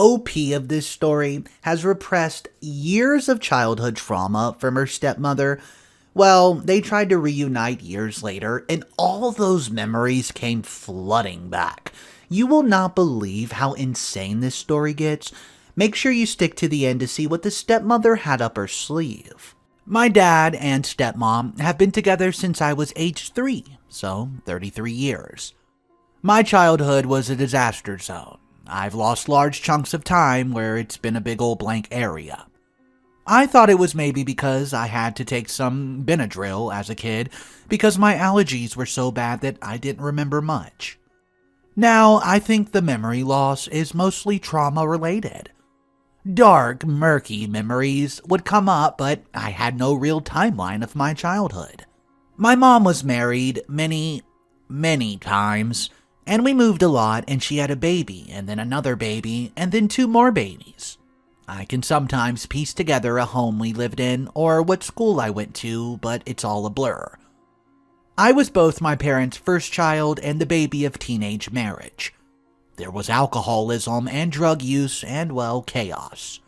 OP of this story has repressed years of childhood trauma from her stepmother. Well, they tried to reunite years later, and all those memories came flooding back. You will not believe how insane this story gets. Make sure you stick to the end to see what the stepmother had up her sleeve. My dad and stepmom have been together since I was age 3, so 33 years. My childhood was a disaster zone. I've lost large chunks of time where it's been a big old blank area. I thought it was maybe because I had to take some Benadryl as a kid because my allergies were so bad that I didn't remember much. Now, I think the memory loss is mostly trauma-related. Dark, murky memories would come up, but I had no real timeline of my childhood. My mom was married many times, and we moved a lot, and she had a baby, and then another baby, and then 2 more babies. I can sometimes piece together a home we lived in, or what school I went to, but it's all a blur. I was both my parents' first child and the baby of teenage marriage. There was alcoholism and drug use and, well, chaos.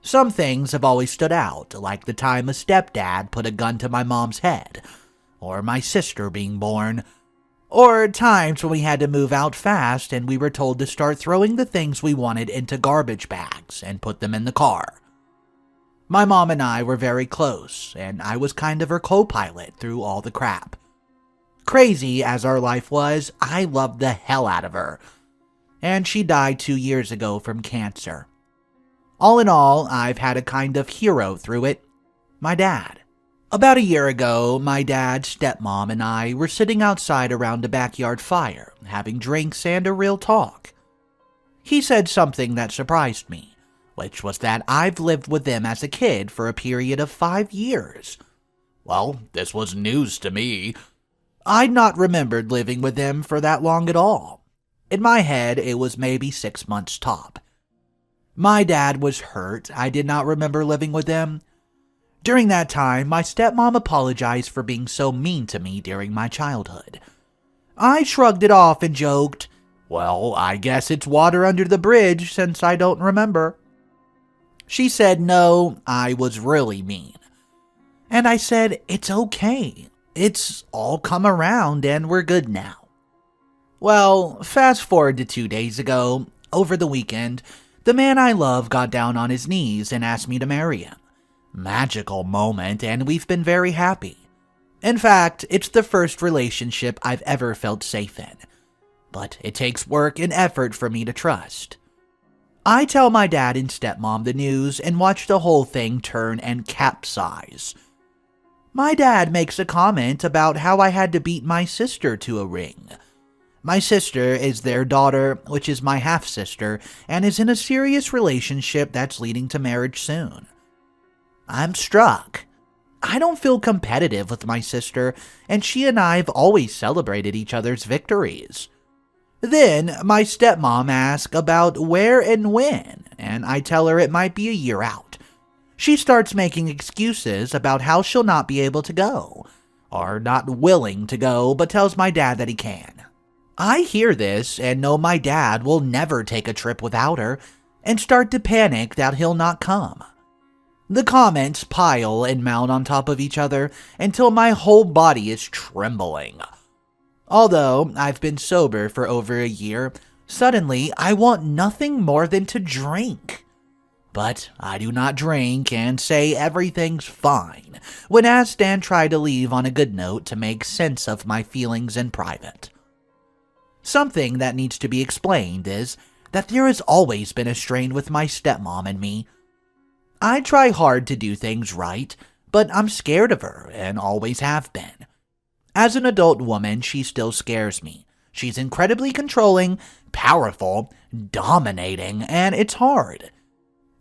Some things have always stood out, like the time a stepdad put a gun to my mom's head, or my sister being born, or times when we had to move out fast and we were told to start throwing the things we wanted into garbage bags and put them in the car. My mom and I were very close, and I was kind of her co-pilot through all the crap. Crazy as our life was, I loved the hell out of her, and she died 2 years ago from cancer. All in all, I've had a kind of hero through it, my dad. About a year ago, my dad, stepmom, and I were sitting outside around a backyard fire, having drinks and a real talk. He said something that surprised me, which was that I've lived with them as a kid for a period of 5 years. Well, this was news to me. I'd not remembered living with them for that long at all. In my head, it was maybe 6 months top. My dad was hurt. I did not remember living with them. During that time, my stepmom apologized for being so mean to me during my childhood. I shrugged it off and joked, "Well, I guess it's water under the bridge since I don't remember." She said no, I was really mean. And I said, "It's okay. It's all come around and we're good now." Well, fast forward to 2 days ago, over the weekend, the man I love got down on his knees and asked me to marry him. Magical moment, and we've been very happy. In fact, it's the first relationship I've ever felt safe in. But it takes work and effort for me to trust. I tell my dad and stepmom the news and watch the whole thing turn and capsize. My dad makes a comment about how I had to beat my sister to a ring. My sister is their daughter, which is my half-sister, and is in a serious relationship that's leading to marriage soon. I'm struck. I don't feel competitive with my sister, and she and I have always celebrated each other's victories. Then, my stepmom asks about where and when, and I tell her it might be a year out. She starts making excuses about how she'll not be able to go, or not willing to go, but tells my dad that he can. I hear this and know my dad will never take a trip without her, and start to panic that he'll not come. The comments pile and mount on top of each other until my whole body is trembling. Although I've been sober for over a year, suddenly I want nothing more than to drink. But I do not drink and say everything's fine when asked and try to leave on a good note to make sense of my feelings in private. Something that needs to be explained is that there has always been a strain with my stepmom and me. I try hard to do things right, but I'm scared of her and always have been. As an adult woman, she still scares me. She's incredibly controlling, powerful, dominating, and it's hard.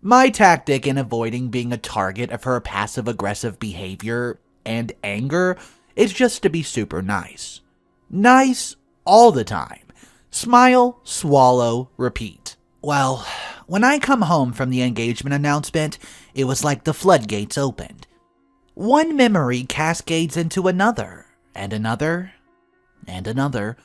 My tactic in avoiding being a target of her passive-aggressive behavior and anger is just to be super nice. Nice all the time. Smile, swallow, repeat. Well, when I come home from the engagement announcement, it was like the floodgates opened. One memory cascades into another, and another, and another.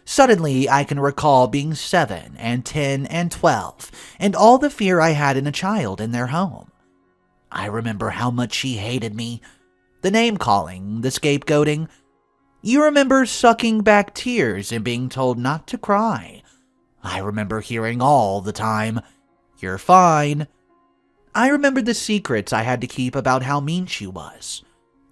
Suddenly, I can recall being 7 and 10 and 12, and all the fear I had in a child in their home. I remember how much she hated me. The name-calling, the scapegoating. You remember sucking back tears and being told not to cry. I remember hearing all the time, "You're fine." I remember the secrets I had to keep about how mean she was.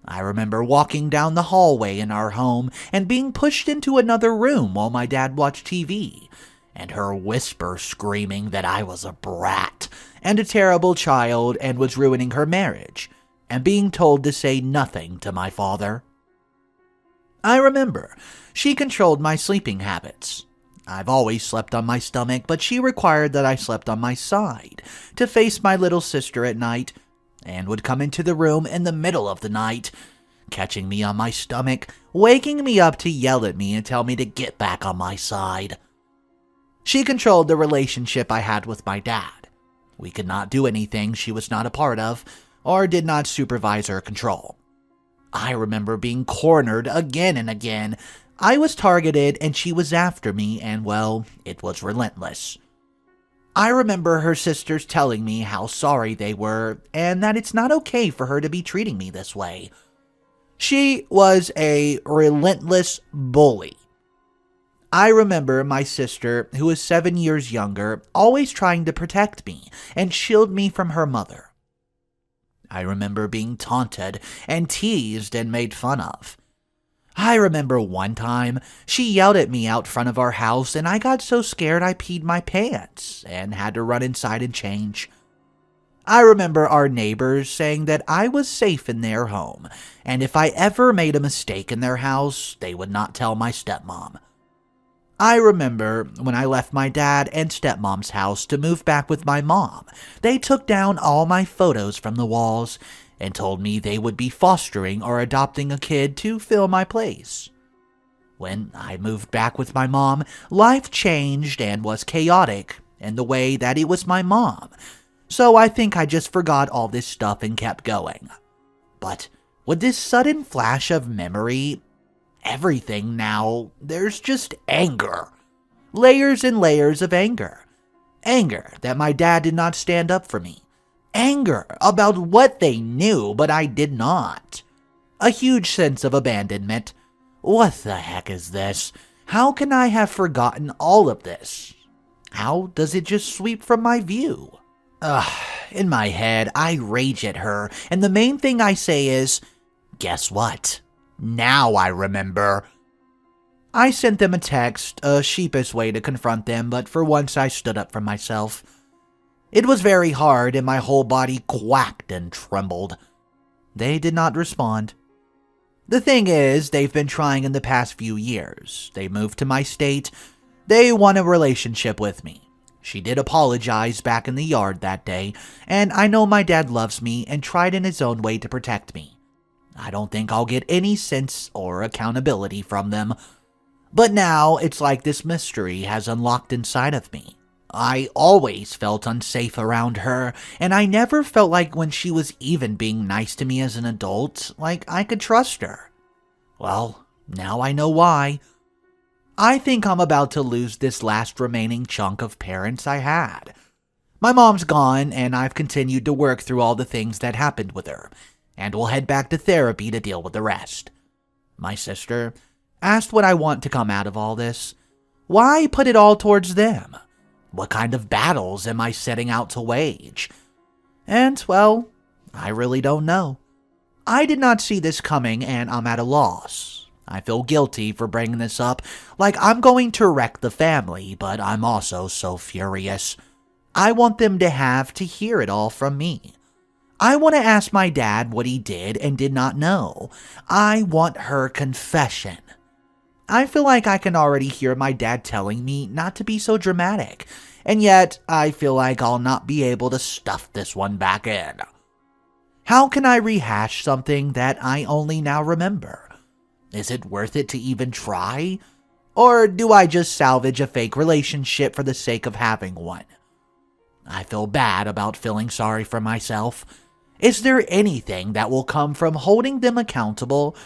I remember walking down the hallway in our home and being pushed into another room while my dad watched TV, and her whisper screaming that I was a brat and a terrible child and was ruining her marriage, and being told to say nothing to my father. I remember she controlled my sleeping habits. I've always slept on my stomach, but she required that I slept on my side to face my little sister at night, and would come into the room in the middle of the night, catching me on my stomach, waking me up to yell at me and tell me to get back on my side. She controlled the relationship I had with my dad. We could not do anything she was not a part of, or did not supervise or control. I remember being cornered again and again. I was targeted and she was after me, and well, it was relentless. I remember her sisters telling me how sorry they were and that it's not okay for her to be treating me this way. She was a relentless bully. I remember my sister, who is 7 years younger, always trying to protect me and shield me from her mother. I remember being taunted and teased and made fun of. I remember one time she yelled at me out front of our house, and I got so scared I peed my pants and had to run inside and change. I remember our neighbors saying that I was safe in their home, and if I ever made a mistake in their house, they would not tell my stepmom. I remember when I left my dad and stepmom's house to move back with my mom, they took down all my photos from the walls and told me they would be fostering or adopting a kid to fill my place. When I moved back with my mom, life changed and was chaotic in the way that it was my mom, so I think I just forgot all this stuff and kept going. But with this sudden flash of memory, everything now, there's just anger. Layers and layers of anger. Anger that my dad did not stand up for me. Anger about what they knew, but I did not. A huge sense of abandonment. What the heck is this? How can I have forgotten all of this? How does it just sweep from my view? In my head, I rage at her, and the main thing I say is, guess what? Now I remember. I sent them a text, a sheepish way to confront them, but for once I stood up for myself. It was very hard, and my whole body quacked and trembled. They did not respond. The thing is, they've been trying in the past few years. They moved to my state. They want a relationship with me. She did apologize back in the yard that day, and I know my dad loves me and tried in his own way to protect me. I don't think I'll get any sense or accountability from them. But now, it's like this mystery has unlocked inside of me. I always felt unsafe around her, and I never felt like when she was even being nice to me as an adult, like I could trust her. Well, now I know why. I think I'm about to lose this last remaining chunk of parents I had. My mom's gone, and I've continued to work through all the things that happened with her, and will head back to therapy to deal with the rest. My sister asked what I want to come out of all this. Why put it all towards them? What kind of battles am I setting out to wage? And, well, I really don't know. I did not see this coming, and I'm at a loss. I feel guilty for bringing this up, like I'm going to wreck the family, but I'm also so furious. I want them to have to hear it all from me. I want to ask my dad what he did and did not know. I want her confession. I feel like I can already hear my dad telling me not to be so dramatic, and yet I feel like I'll not be able to stuff this one back in. How can I rehash something that I only now remember? Is it worth it to even try? Or do I just salvage a fake relationship for the sake of having one? I feel bad about feeling sorry for myself. Is there anything that will come from holding them accountable?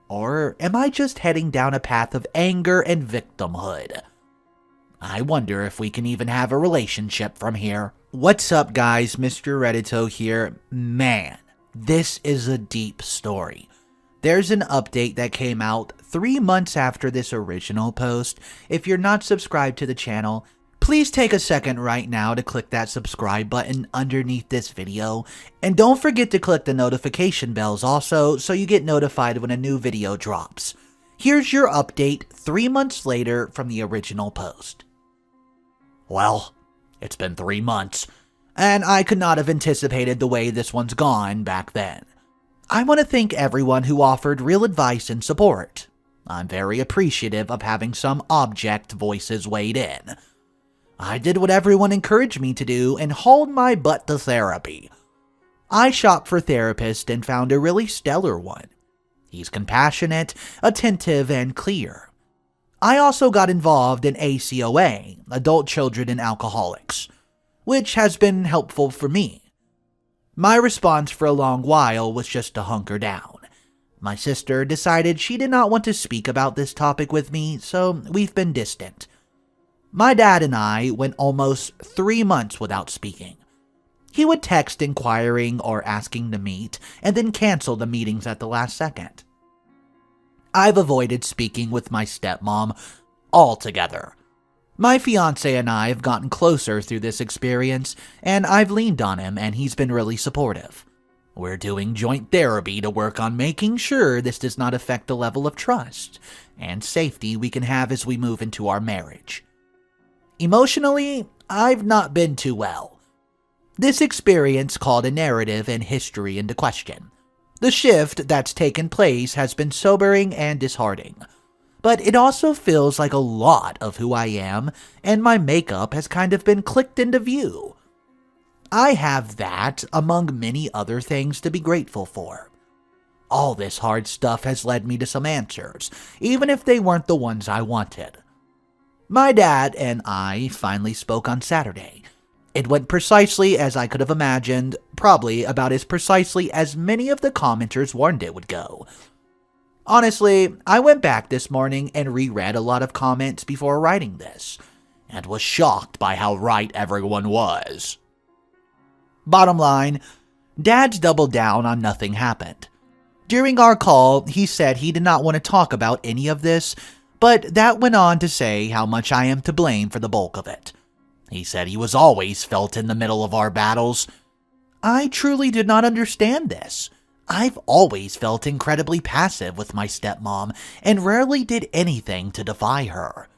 Or am I just heading down a path of anger and victimhood? I wonder if we can even have a relationship from here. What's up, guys? Mr. Reddito here. Man, this is a deep story. There's an update that came out 3 months after this original post. If you're not subscribed to the channel, please take a second right now to click that subscribe button underneath this video. And don't forget to click the notification bells also so you get notified when a new video drops. Here's your update 3 months later from the original post. Well, it's been 3 months, and I could not have anticipated the way this one's gone back then. I want to thank everyone who offered real advice and support. I'm very appreciative of having some object voices weighed in. I did what everyone encouraged me to do and hauled my butt to therapy. I shopped for a therapist and found a really stellar one. He's compassionate, attentive, and clear. I also got involved in ACOA, Adult Children and Alcoholics, which has been helpful for me. My response for a long while was just to hunker down. My sister decided she did not want to speak about this topic with me, so we've been distant. My dad and I went almost 3 months without speaking. He would text inquiring or asking to meet, and then cancel the meetings at the last second. I've avoided speaking with my stepmom altogether. My fiance and I have gotten closer through this experience, and I've leaned on him and he's been really supportive. We're doing joint therapy to work on making sure this does not affect the level of trust and safety we can have as we move into our marriage. Emotionally, I've not been too well. This experience called a narrative and history into question. The shift that's taken place has been sobering and disheartening. But it also feels like a lot of who I am, and my makeup has kind of been clicked into view. I have that, among many other things, to be grateful for. All this hard stuff has led me to some answers, even if they weren't the ones I wanted. My dad and I finally spoke on Saturday. It went precisely as I could have imagined, probably about as precisely as many of the commenters warned it would go. Honestly, I went back this morning and reread a lot of comments before writing this, and was shocked by how right everyone was. Bottom line, Dad's doubled down on nothing happened. During our call, he said he did not want to talk about any of this, but that went on to say how much I am to blame for the bulk of it. He said he was always felt in the middle of our battles. I truly did not understand this. I've always felt incredibly passive with my stepmom and rarely did anything to defy her.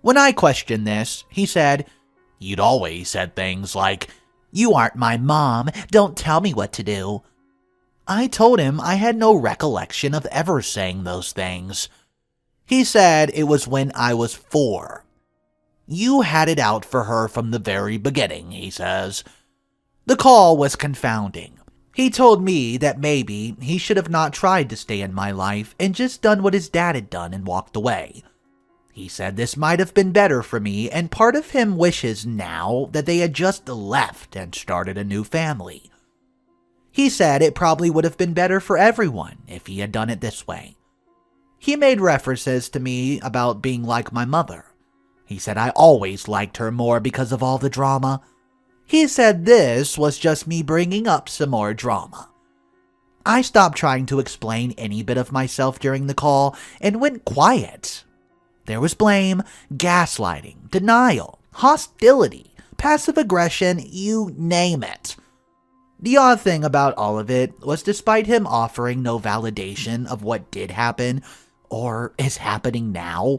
When I questioned this, he said, "You'd always said things like, 'You aren't my mom, don't tell me what to do.' I told him I had no recollection of ever saying those things. He said it was when I was 4. You had it out for her from the very beginning, he says. The call was confounding. He told me that maybe he should have not tried to stay in my life and just done what his dad had done and walked away. He said this might have been better for me, and part of him wishes now that they had just left and started a new family. He said it probably would have been better for everyone if he had done it this way. He made references to me about being like my mother. He said I always liked her more because of all the drama. He said this was just me bringing up some more drama. I stopped trying to explain any bit of myself during the call and went quiet. There was blame, gaslighting, denial, hostility, passive aggression, you name it. The odd thing about all of it was despite him offering no validation of what did happen or is happening now,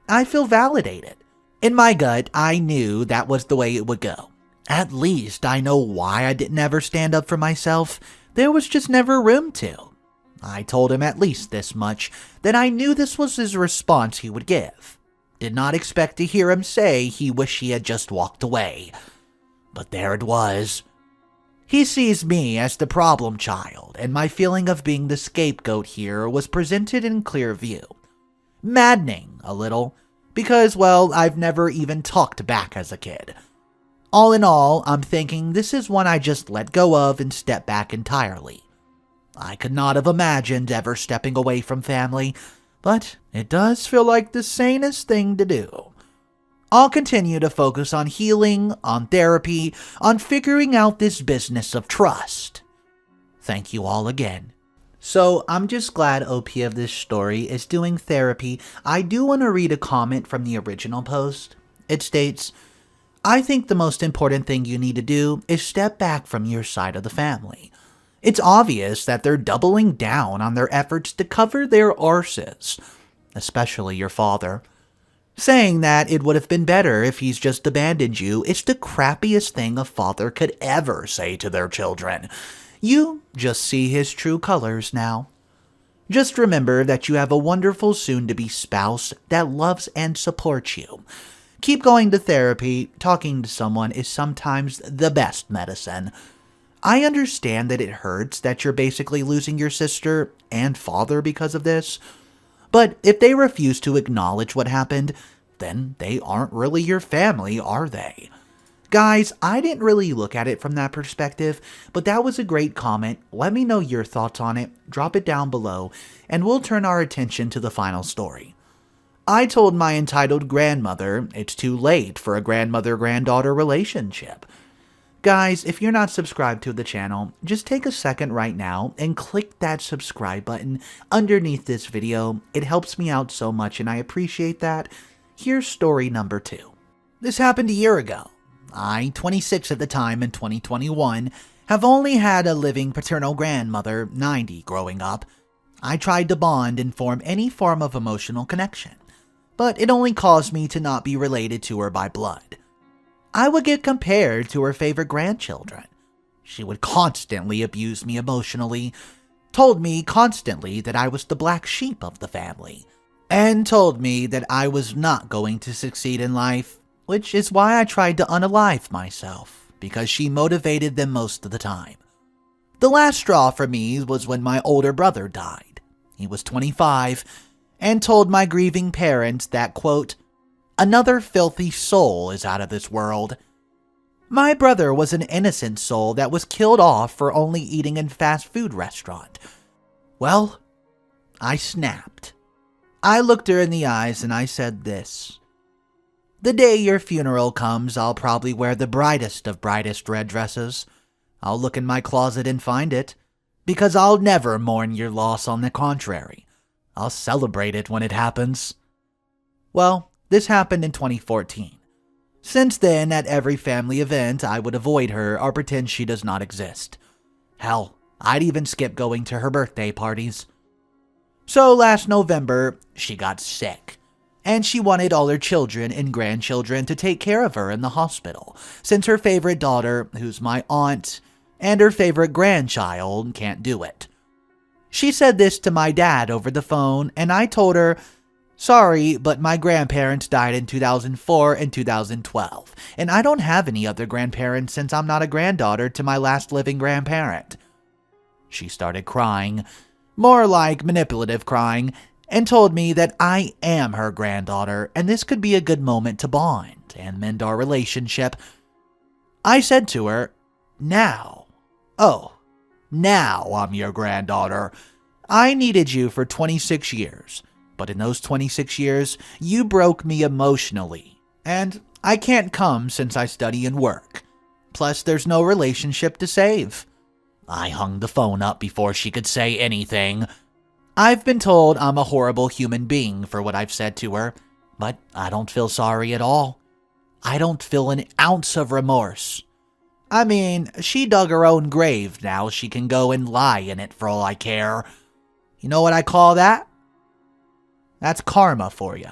I feel validated. In my gut, I knew that was the way it would go. At least I know why I didn't ever stand up for myself. There was just never room to. I told him at least this much, that I knew this was his response he would give. Did not expect to hear him say he wished he had just walked away. But there it was. He sees me as the problem child, and my feeling of being the scapegoat here was presented in clear view. Maddening, a little, because, well, I've never even talked back as a kid. All in all, I'm thinking this is one I just let go of and step back entirely. I could not have imagined ever stepping away from family, but it does feel like the sanest thing to do. I'll continue to focus on healing, on therapy, on figuring out this business of trust. Thank you all again. So I'm just glad OP of this story is doing therapy. I do want to read a comment from the original post. It states, I think the most important thing you need to do is step back from your side of the family. It's obvious that they're doubling down on their efforts to cover their arses, especially your father. Saying that it would have been better if he's just abandoned you is the crappiest thing a father could ever say to their children. You just see his true colors now. Just remember that you have a wonderful soon-to-be spouse that loves and supports you. Keep going to therapy. Talking to someone is sometimes the best medicine. I understand that it hurts that you're basically losing your sister and father because of this, but if they refuse to acknowledge what happened, then they aren't really your family, are they? Guys, I didn't really look at it from that perspective, but that was a great comment. Let me know your thoughts on it, drop it down below, and we'll turn our attention to the final story. I told my entitled grandmother it's too late for a grandmother-granddaughter relationship. Guys, if you're not subscribed to the channel, just take a second right now and click that subscribe button underneath this video. It helps me out so much and I appreciate that. Here's story number 2. This happened a year ago. I, 26 at the time in 2021, have only had a living paternal grandmother, 90, growing up. I tried to bond and form any form of emotional connection, but it only caused me to not be related to her by blood. I would get compared to her favorite grandchildren. She would constantly abuse me emotionally, told me constantly that I was the black sheep of the family, and told me that I was not going to succeed in life, which is why I tried to unalive myself, because she motivated them most of the time. The last straw for me was when my older brother died. He was 25, and told my grieving parents that, quote, another filthy soul is out of this world. My brother was an innocent soul that was killed off for only eating in fast food restaurant. Well, I snapped. I looked her in the eyes and I said this. The day your funeral comes, I'll probably wear the brightest of brightest red dresses. I'll look in my closet and find it, because I'll never mourn your loss. On the contrary, I'll celebrate it when it happens. Well, this happened in 2014. Since then, at every family event, I would avoid her or pretend she does not exist. Hell, I'd even skip going to her birthday parties. So last November, she got sick, and she wanted all her children and grandchildren to take care of her in the hospital, since her favorite daughter, who's my aunt, and her favorite grandchild can't do it. She said this to my dad over the phone, and I told her, sorry, but my grandparents died in 2004 and 2012, and I don't have any other grandparents since I'm not a granddaughter to my last living grandparent. She started crying, more like manipulative crying, and told me that I am her granddaughter and this could be a good moment to bond and mend our relationship. I said to her, now I'm your granddaughter. I needed you for 26 years. But in those 26 years, you broke me emotionally, and I can't come since I study and work. Plus, there's no relationship to save. I hung the phone up before she could say anything. I've been told I'm a horrible human being for what I've said to her, but I don't feel sorry at all. I don't feel an ounce of remorse. I mean, she dug her own grave, now she can go and lie in it for all I care. You know what I call that? That's karma for ya.